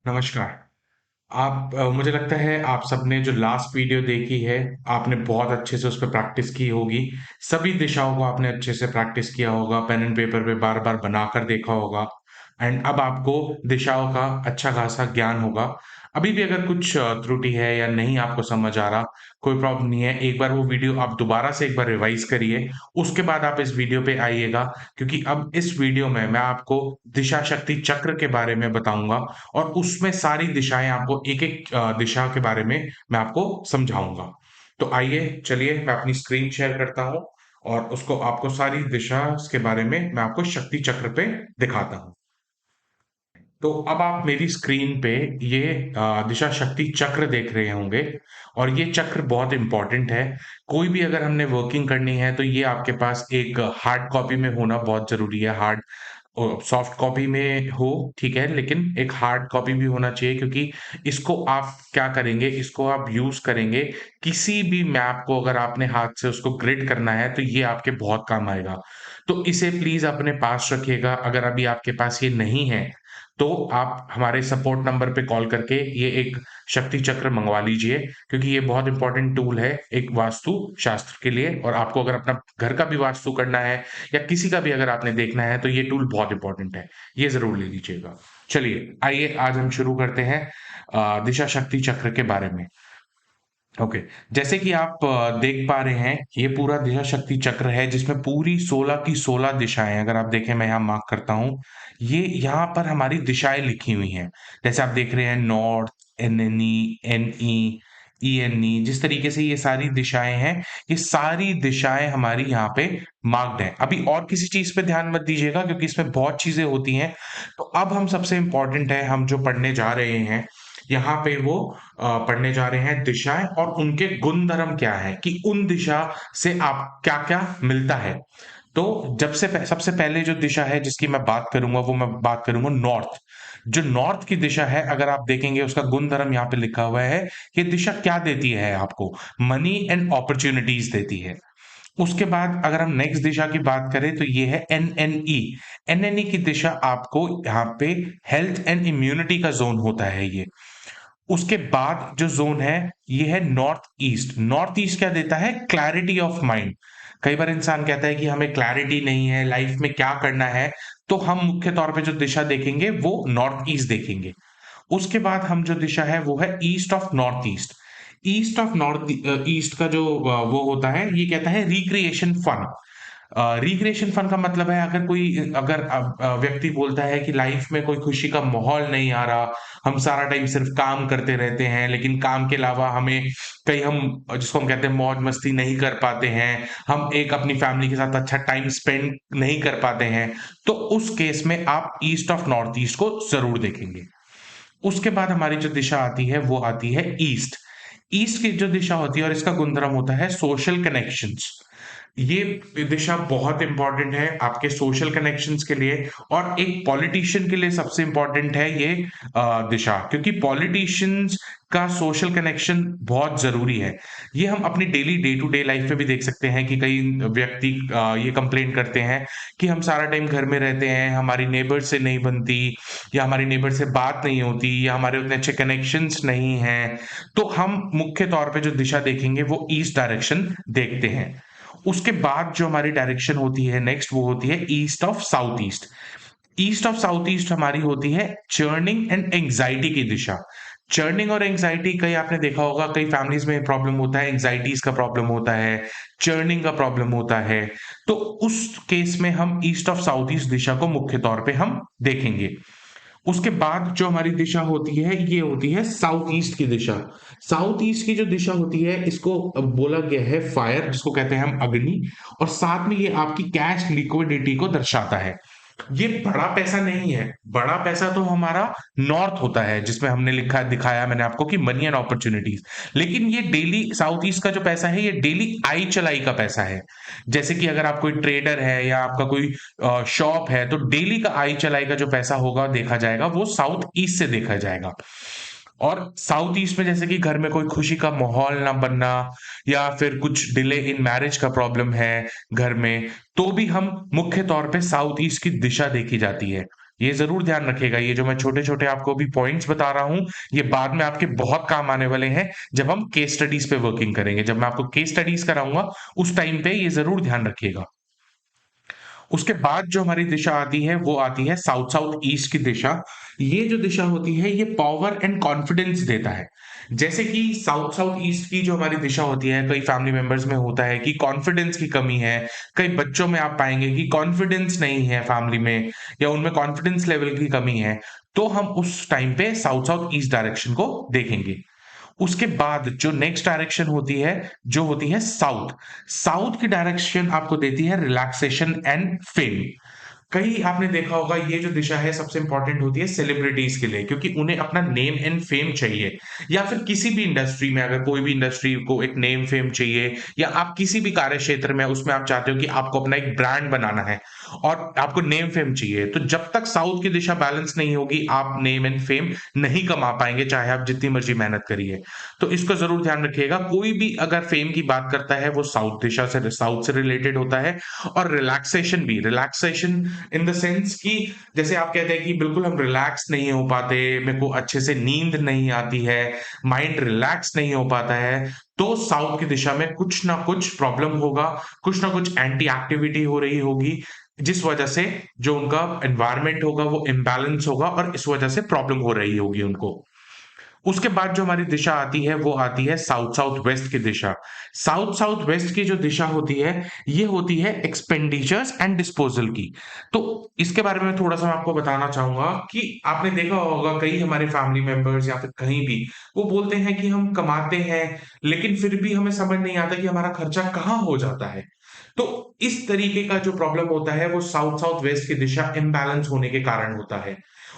नमस्कार। मुझे लगता है आप सबने जो लास्ट वीडियो देखी है, आपने बहुत अच्छे से उस पे प्रैक्टिस की होगी। सभी दिशाओं को आपने अच्छे से प्रैक्टिस किया होगा, पेन एंड पेपर पे बार-बार बनाकर देखा होगा एंड अब आपको दिशाओं का अच्छा खासा ज्ञान होगा। अभी भी अगर कुछ त्रुटि है या नहीं आपको समझ आ रहा, कोई प्रॉब्लम नहीं है। एक बार वो वीडियो आप दोबारा से एक बार रिवाइज़ करिए, उसके बाद आप इस वीडियो पे आइएगा क्योंकि अब इस वीडियो में मैं आपको दिशा शक्ति चक्र के बारे में बताऊँगा और उसमें सारी दिशाएँ आपको एक-एक दिशा के बारे में मैं आपको समझाऊँगा। तो आइए, चलिए मैं अपनी स्क्रीन शेयर करता हूँ और उसको आपको सारी दिशा के बारे में मैं आपको शक्ति चक्र पे दिखाता हूँ। तो अब आप मेरी स्क्रीन पे ये दिशा शक्ति चक्र देख रहे होंगे और ये चक्र बहुत इम्पोर्टेंट है। कोई भी अगर हमने वर्किंग करनी है तो ये आपके पास एक हार्ड कॉपी में होना बहुत ज़रूरी है। सॉफ्ट कॉपी में हो ठीक है, लेकिन एक हार्ड कॉपी भी होना चाहिए क्योंकि इसको आप क्या करेंगे, इसको आप यूज़ करेंगे, किसी भी मैप को अगर आपने हाथ से उसको ग्रिड करना है तो ये आपके बहुत काम आएगा। तो इसे प्लीज़ अपने पास रखिएगा, अगर अभी आपके पास ये नहीं है, तो आप हमारे सपोर्ट नंबर पे कॉल करके ये एक शक्ति चक्र मँगवा लीजिए क्योंकि ये बहुत इम्पोर्टेंट टूल है एक वास्तु शास्त्र के लिए और आपको अगर अपना घर का भी वास्तु करना है या किसी का भी अगर आपने देखना है तो ये टूल बहुत इम्पोर्टेंट है। ये ज़रूर ले लीजिएगा। चलिए, आइए आज हम शुरू करते हैं दिशा शक्ति चक्र के बारे में। ओके, जैसे कि आप देख पा रहे हैं, ये पूरा दिशा शक्ति चक्र है जिसमें पूरी 16 की 16 दिशाएँ अगर आप देखें मैं यहाँ मार्क करता हूँ, ये यहाँ पर हमारी दिशाएँ लिखी हुई हैं। जैसे आप देख रहे हैं नॉर्थ, एनएनई, एनई, ईएनई जिस तरीके से ये सारी दिशाएँ हैं, ये सारी दिशाएँ हमारी यहाँ पे मार्क्ड हैं। अभी और किसी चीज़ पे ध्यान मत दीजिएगा क्योंकि इसमें बहुत चीज़ें होती हैं। तो अब हम सबसे इम्पोर्टेंट है, हम जो पढ़ने जा रहे हैं, यहाँ पे वो पढ़ने जा रहे हैं दिशाएँ और उनके गुणधर्म क्या हैं कि उन दिशा से आप क्या-क्या मिलता है। तो जब से सबसे पहले जो दिशा है जिसकी मैं बात करूँगा वो मैं बात करूँगा नॉर्थ। जो नॉर्थ की दिशा है अगर आप देखेंगे उसका गुणधर्म यहाँ पे लिखा हुआ है, ये दिशा क्या देती है आपको? मनी एंड अपॉर्च्युनिटीज़ देती है। उसके बाद अगर हम नेक्स्ट दिशा की बात करें तो ये है एनएनई। एनएनई की दिशा आपको यहाँ पे हेल्थ एंड इम्यूनिटी का ज़ोन होता है ये। उसके बाद जो ज़ोन है, ये है नॉर्थ ईस्ट। नॉर्थ ईस्ट क्या देता है? Clarity of mind. कई बार इंसान कहता है कि हमें क्लैरिटी नहीं है, लाइफ में क्या करना है, तो हम मुख्य तौर पे जो दिशा देखेंगे, वो नॉर्थ ईस्ट देखेंगे। उसके बाद हम जो दिशा है, वो है east of north east. East of east का जो वो होता है, ये कहता है रिक्रिएशन फन। रिक्रिएशन फन का मतलब है अगर व्यक्ति बोलता है कि लाइफ में कोई खुशी का माहौल नहीं आ रहा, हम सारा टाइम सिर्फ काम करते रहते हैं, लेकिन काम के अलावा हमें कहीं हम जिसको हम कहते हैं मौज-मस्ती नहीं कर पाते हैं, हम एक अपनी फैमिली के साथ अच्छा टाइम स्पेंड नहीं कर पाते हैं, तो उस केस में आप ईस्ट ऑफ नॉर्थ ईस्ट को ज़रूर देखेंगे। उसके बाद हमारी जो दिशा आती है, वो आती है ईस्ट। ईस्ट की जो दिशा होती है और इसका गुणधर्म होता है सोशल कनेक्शंस। ये दिशा बहुत इंपॉर्टेंट है आपके सोशल कनेक्शंस के लिए और एक पॉलिटिशियन के लिए सबसे इंपॉर्टेंट है ये दिशा क्योंकि पॉलिटिशियंस का सोशल कनेक्शन बहुत जरूरी है। ये हम अपनी daily day to day life में भी देख सकते हैं कि कई व्यक्ति ये कंप्लेन करते हैं कि हम सारा टाइम घर में रहते हैं, हमारी नेबर से नहीं बनती या हमारी नेबर से बात नहीं होती या हमारे उतने अच्छे कनेक्शंस नहीं हैं। तो हम मुख्य तौर पे जो दिशा देखेंगे वो ईस्ट डायरेक्शन देखते हैं। उसके बाद जो हमारी डायरेक्शन होती है नेक्स्ट वो होती है east of south east. East of south east हमारी होती है चर्निंग एंड एंग्जाइटी की दिशा। चर्निंग और एंग्जाइटी कई आपने देखा होगा कई फैमिलीज में प्रॉब्लम होता है, एंग्जाइटीज का प्रॉब्लम होता है, चर्निंग का प्रॉब्लम होता है। तो उस केस में हम ईस्ट ऑफ साउथ ईस्ट दिशा को मुख्य तौर पे हम देखेंगे। उसके बाद जो हमारी दिशा होती है ये होती है साउथ ईस्ट की दिशा। साउथ ईस्ट की जो दिशा होती है इसको बोला गया है फायर जिसको कहते हैं हम अग्नि और साथ में ये आपकी कैश लिक्विडिटी को दर्शाता है। ये बड़ा पैसा नहीं है, बड़ा पैसा तो हमारा नॉर्थ होता है जिसमें हमने लिखा दिखाया मैंने आपको कि मनी एंड अपॉर्चुनिटीज। लेकिन ये डेली साउथ ईस्ट का जो पैसा है ये डेली आई चलाई का पैसा है। जैसे कि अगर आप कोई ट्रेडर है या आपका कोई शॉप है तो डेली का आई चलाई का जो पैसा होगा देखा जाएगा वो साउथ ईस्ट से देखा जाएगा। और साउथ ईस्ट में जैसे कि घर में कोई खुशी का माहौल ना बनना या फिर कुछ डिले इन मैरिज का प्रॉब्लम है घर में, तो भी हम मुख्य तौर पे साउथ ईस्ट की दिशा देखी जाती है। ये ज़रूर ध्यान रखिएगा, ये जो मैं छोटे-छोटे आपको अभी पॉइंट्स बता रहा हूँ, ये बाद में आपके बहुत काम आने वाले हैं, जब हम केस स्टडीज़ पे वर्किंग करेंगे। जब मैं आपको केस स्टडीज़ कराऊँगा, उस टाइम पे ये ज़रूर ध्यान रखिएगा। उसके बाद जो हमारी दिशा आती है, वो आती है साउथ साउथ ईस्ट की दिशा। ये जो दिशा होती है, ये पावर एंड कॉन्फिडेंस देता है। जैसे कि साउथ साउथ ईस्ट की जो हमारी दिशा होती है, कई फैमिली मेंबर्स में होता है कि कॉन्फिडेंस की कमी है, कई बच्चों में आप पाएँगे कि कॉन्फिडेंस नहीं है फैमिली में, या उनमें कॉन्फिडेंस लेवल की कमी है, तो हम उस टाइम पे साउथ साउथ ईस्ट डायरेक्शन को देखेंगे। उसके बाद जो नेक्स्ट डायरेक्शन होती है, जो होती है साउथ। साउथ की डायरेक्शन आपको देती है रिलैक्सेशन एंड फेम। कहीं आपने देखा होगा, ये जो दिशा है सबसे इंपॉर्टेंट होती है सेलिब्रिटीज के लिए, क्योंकि उन्हें अपना नेम एंड फेम चाहिए, या फिर किसी भी इंडस्ट्री में, अगर कोई भी इंडस्ट्री को एक नेम फेम चाहिए, या आप किसी भी कार्य क्षेत्र में उसमें आप चाहते हो कि आपको अपना एक ब्रांड बनाना है और आपको नेम फेम चाहिए, तो जब तक साउथ की दिशा बैलेंस नहीं होगी, आप नेम एंड फेम नहीं कमा पाएंगे, चाहे आप जितनी मर्जी मेहनत करिए। तो इसको जरूर ध्यान रखिएगा, कोई भी अगर फेम की बात करता है, वो साउथ दिशा से, साउथ से रिलेटेड होता है। और रिलैक्सेशन भी, रिलैक्सेशन इन द सेंस कि जैसे आप कहते हैं कि बिल्कुल हम रिलैक्स नहीं हो पाते, मेरे को अच्छे से नींद नहीं आती है, माइंड रिलैक्स नहीं हो पाता है, तो साउथ की दिशा में कुछ ना कुछ प्रॉब्लम होगा, कुछ ना कुछ एंटी एक्टिविटी हो रही होगी, जिस वजह से जो उनका एनवायरनमेंट होगा वो इम्बैलेंस होगा, और इस वजह से प्रॉब्लम हो रही होगी उनको। उसके बाद जो हमारी दिशा आती है, वो आती है साउथ साउथ वेस्ट की दिशा। साउथ साउथ वेस्ट की जो दिशा होती है, ये होती है एक्सपेंडिचर्स एंड डिस्पोजल की। तो इसके बारे में थोड़ा सा मैं आपको बताना चाहूंगा कि आपने देखा होगा कई हमारे फैमिली मेंबर्स या फिर कहीं भी वो बोलते हैं कि हम कमाते हैं, लेकिन फिर भी हमें समझ नहीं आता कि हमारा खर्चा कहाँ हो जाता है। तो इस तरीके का जो प्रॉब्लम होता है, वो साउथ साउथ वेस्ट की दिशा इम्बैलेंस होने के कारण होता है।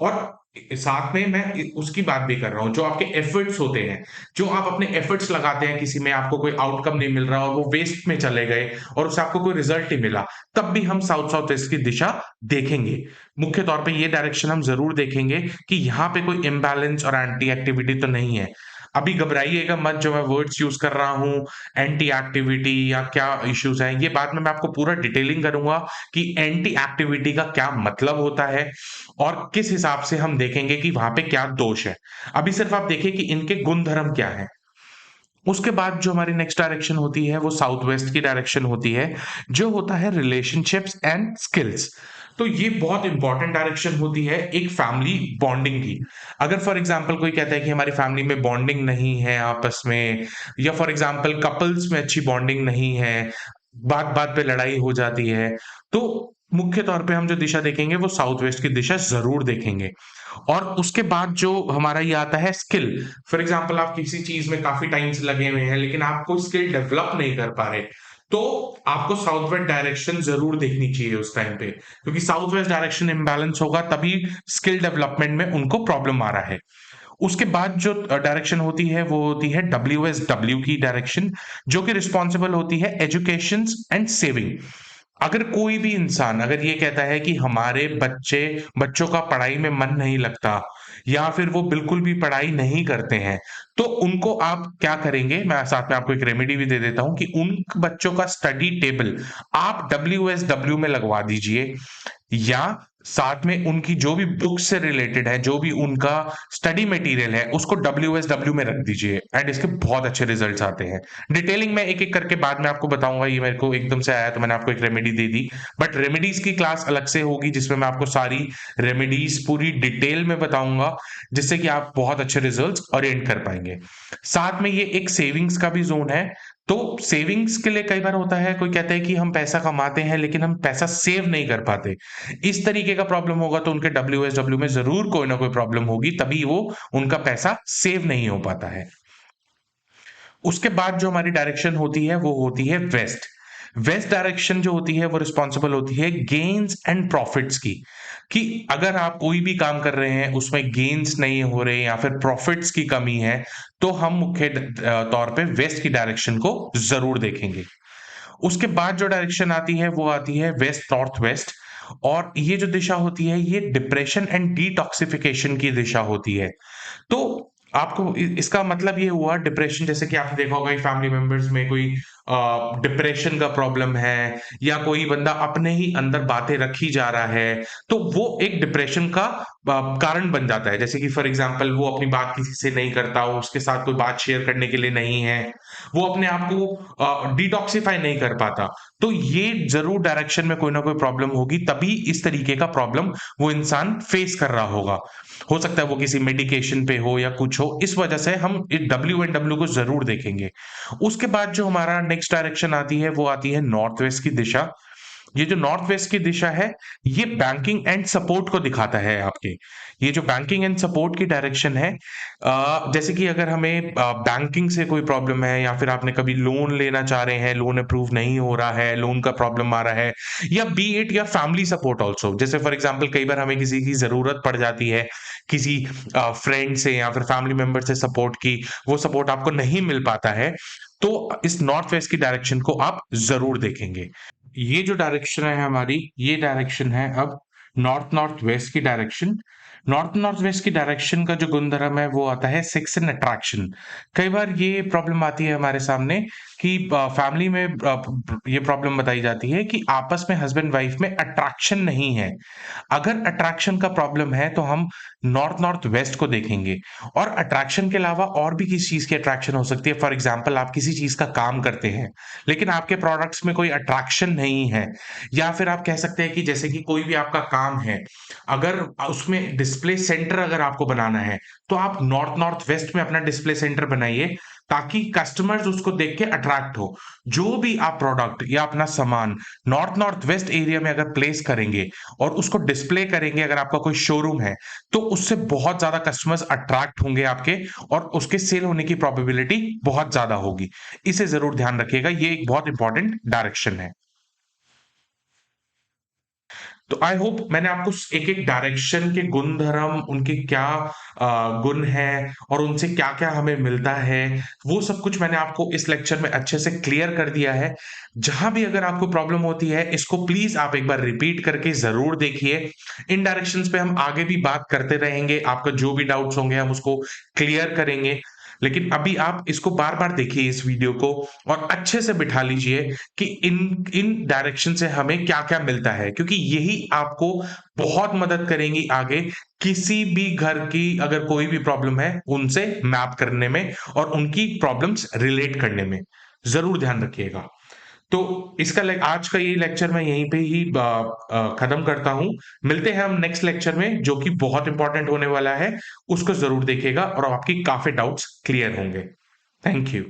और साथ में मैं उसकी बात भी कर रहा हूँ, जो आपके एफर्ट्स होते हैं, जो आप अपने एफर्ट्स लगाते हैं किसी में, आपको कोई आउटकम नहीं मिल रहा और वो वेस्ट में चले गए और उससे आपको कोई रिजल्ट नहीं मिला, तब भी हम साउथ साउथ वेस्ट की दिशा देखेंगे। मुख्य तौर पे ये डायरेक्शन हम जरूर देखेंगे कि यहाँ पे कोई इम्बैलेंस और एंटी एक्टिविटी तो नहीं है। अभी घबराइएगा मत, जो मैं वर्ड्स यूज कर रहा हूँ, एंटी एक्टिविटी या क्या इश्यूज हैं, ये बाद में मैं आपको पूरा डिटेलिंग करूंगा कि एंटी एक्टिविटी का क्या मतलब होता है, और किस हिसाब से हम देखेंगे कि वहां पे क्या दोष है। अभी सिर्फ आप देखिए कि इनके गुण धर्म क्या है। उसके बाद जो हमारी नेक्स्ट डायरेक्शन होती है, वो साउथ वेस्ट की डायरेक्शन होती है, जो होता है रिलेशनशिप्स एंड स्किल्स। तो ये बहुत इंपॉर्टेंट डायरेक्शन होती है एक फैमिली बॉन्डिंग की। अगर फॉर एग्जांपल कोई कहता है कि हमारी फैमिली में बॉन्डिंग नहीं है आपस में, या फॉर एग्जांपल कपल्स में अच्छी बॉन्डिंग नहीं है, बात बात पे लड़ाई हो जाती है, तो मुख्य तौर पे हम जो दिशा देखेंगे, वो साउथ वेस्ट की दिशा जरूर देखेंगे। और उसके बाद जो हमारा ये आता है स्किल। फॉर एग्जांपल आप किसी चीज में काफी टाइम से लगे हुए हैं, लेकिन आप कोई स्किल डेवलप नहीं कर पा रहे, तो आपको साउथ वेस्ट डायरेक्शन जरूर देखनी चाहिए उस टाइम पे, क्योंकि साउथ वेस्ट डायरेक्शन इम्बैलेंस होगा, तभी स्किल डेवलपमेंट में उनको प्रॉब्लम आ रहा है। उसके बाद जो डायरेक्शन होती है, वो होती है WSW की डायरेक्शन, जो कि रिस्पॉन्सिबल होती है एजुकेशन एंड सेविंग। अगर कोई भी इंसान अगर ये कहता है कि हमारे बच्चों का पढ़ाई में मन नहीं लगता, या फिर वो बिल्कुल भी पढ़ाई नहीं करते हैं, तो उनको आप क्या करेंगे, मैं साथ में आपको एक रेमेडी भी दे देता हूं कि उन बच्चों का स्टडी टेबल आप WSW में लगवा दीजिए, या साथ में उनकी जो भी बुक से रिलेटेड है, जो भी उनका स्टडी मटेरियल है, उसको WSW में रख दीजिए, एंड इसके बहुत अच्छे रिजल्ट्स आते हैं। डिटेलिंग में एक एक करके बाद में आपको बताऊंगा, ये मेरे को एकदम से आया तो मैंने आपको एक remedy they the, but remedies की क्लास अलग से होगी, जिसमें मैं आपको सारी रेमेडीज पूरी डिटेल में बताऊंगा, जिससे कि आप बहुत अच्छे रिजल्ट्स ओरिएंट कर पाएंगे। साथ में ये एक सेविंग्स का भी जोन है। तो सेविंग्स के लिए कई बार होता है, कोई कहता है कि हम पैसा कमाते हैं लेकिन हम पैसा सेव नहीं कर पाते, इस तरीके का प्रॉब्लम होगा, तो उनके WSW में जरूर कोई ना कोई प्रॉब्लम होगी, तभी वो उनका पैसा सेव नहीं हो पाता है। उसके बाद जो हमारी डायरेक्शन होती है, वो होती है वेस्ट। वेस्ट डायरेक्शन जो होती है, वो रिस्पॉन्सिबल होती है गेन्स एंड प्रॉफिट्स की, कि अगर आप कोई भी काम कर रहे हैं, उसमें गेन्स नहीं हो रहे या फिर प्रॉफिट्स की कमी है, तो हम मुख्य तौर पे वेस्ट की डायरेक्शन को जरूर देखेंगे। उसके बाद जो डायरेक्शन आती है, वो आती है वेस्ट नॉर्थ वेस्ट। और ये जो दिशा होती है, ये डिप्रेशन एंड डिटॉक्सिफिकेशन की दिशा होती है। तो आपको इसका मतलब ये हुआ डिप्रेशन, जैसे कि आपने देखा होगा फैमिली मेंबर्स में कोई डिप्रेशन का प्रॉब्लम है, या कोई बंदा अपने ही अंदर बातें रखी जा रहा है, तो वो एक डिप्रेशन का कारण बन जाता है। जैसे कि फॉर एग्जांपल वो अपनी बात किसी से नहीं करता, उसके साथ कोई बात शेयर करने के लिए नहीं है, वो अपने आप को डिटॉक्सिफाई नहीं कर पाता। तो ये ज़रूर डायरेक्शन में कोई ना कोई प्रॉब्लम होगी, तभी इस तरीके का प्रॉब्लम वो इंसान फेस कर रहा होगा। हो सकता है वो किसी मेडिकेशन पे हो या कुछ हो, इस वजह से हम डब्ल्यू को ज़रूर देखेंगे। उसके बाद जो हमारा नेक्स्ट डायरेक्शन आती है, वो आती है नॉर्थ वेस्ट की दिशा। ये जो नॉर्थ वेस्ट की दिशा है, ये बैंकिंग एंड सपोर्ट को दिखाता है आपके। ये जो बैंकिंग एंड सपोर्ट की डायरेक्शन है, जैसे कि अगर हमें बैंकिंग से कोई प्रॉब्लम है, या फिर आपने कभी लोन लेना चाह रहे हैं, लोन अप्रूव नहीं हो रहा है, लोन का प्रॉब्लम आ रहा है, या बी इट या फैमिली सपोर्ट ऑल्सो। जैसे फॉर एग्जाम्पल कई बार हमें किसी की जरूरत पड़ जाती है, किसी फ्रेंड से या फिर फैमिली मेंबर से सपोर्ट की, वो सपोर्ट आपको नहीं मिल पाता है, तो इस नॉर्थ वेस्ट की डायरेक्शन को आप जरूर देखेंगे। ये जो डायरेक्शन है हमारी, ये डायरेक्शन है अब नॉर्थ नॉर्थ वेस्ट की डायरेक्शन। नॉर्थ नॉर्थ वेस्ट की डायरेक्शन का जो गुणधर्म है वो आता है सेक्स एंड अट्रैक्शन। कई बार ये प्रॉब्लम आती है हमारे सामने कि फैमिली में ये प्रॉब्लम बताई जाती है कि आपस में हस्बैंड वाइफ में अट्रैक्शन नहीं है। अगर अट्रैक्शन का प्रॉब्लम है तो हम नॉर्थ नॉर्थ वेस्ट को देखेंगे। और अट्रैक्शन के अलावा और भी किसी चीज की अट्रैक्शन हो सकती है। फॉर एग्जाम्पल आप किसी चीज का काम करते हैं, लेकिन आपके प्रोडक्ट्स में कोई अट्रैक्शन नहीं है, या फिर आप कह सकते हैं कि जैसे कि कोई भी आपका काम है, अगर उसमें डिस्प्ले सेंटर अगर आपको बनाना है, तो आप नॉर्थ नॉर्थ वेस्ट में अपना डिस्प्ले सेंटर बनाइए, ताकि कस्टमर्स उसको देख के अट्रैक्ट हो। जो भी आप प्रोडक्ट या अपना सामान नॉर्थ नॉर्थ वेस्ट एरिया में अगर प्लेस करेंगे और उसको डिस्प्ले करेंगे, अगर आपका कोई शोरूम है, तो उससे बहुत ज्यादा कस्टमर्स अट्रैक्ट होंगे आपके, और उसके सेल होने की प्रोबेबिलिटी बहुत ज्यादा होगी। इसे जरूर ध्यान रखिएगा, ये एक बहुत इंपॉर्टेंट डायरेक्शन है। तो आई होप मैंने आपको एक एक डायरेक्शन के गुण धर्म, उनके क्या गुण हैं, और उनसे क्या क्या हमें मिलता है, वो सब कुछ मैंने आपको इस लेक्चर में अच्छे से क्लियर कर दिया है। जहां भी अगर आपको प्रॉब्लम होती है, इसको प्लीज आप एक बार रिपीट करके जरूर देखिए। इन डायरेक्शंस पे हम आगे भी बात करते रहेंगे, आपका जो भी डाउट्स होंगे हम उसको क्लियर करेंगे। लेकिन अभी आप इसको बार बार देखिए इस वीडियो को, और अच्छे से बिठा लीजिए कि इन इन डायरेक्शन से हमें क्या क्या मिलता है, क्योंकि यही आपको बहुत मदद करेंगी आगे किसी भी घर की अगर कोई भी प्रॉब्लम है उनसे मैप करने में, और उनकी प्रॉब्लम्स रिलेट करने में। जरूर ध्यान रखिएगा। तो इसका आज का ये लेक्चर मैं यहीं पे ही खत्म करता हूं। मिलते हैं हम नेक्स्ट लेक्चर में, जो कि बहुत इंपॉर्टेंट होने वाला है। उसको जरूर देखिएगा और आपकी काफी डाउट्स क्लियर होंगे। Thank you.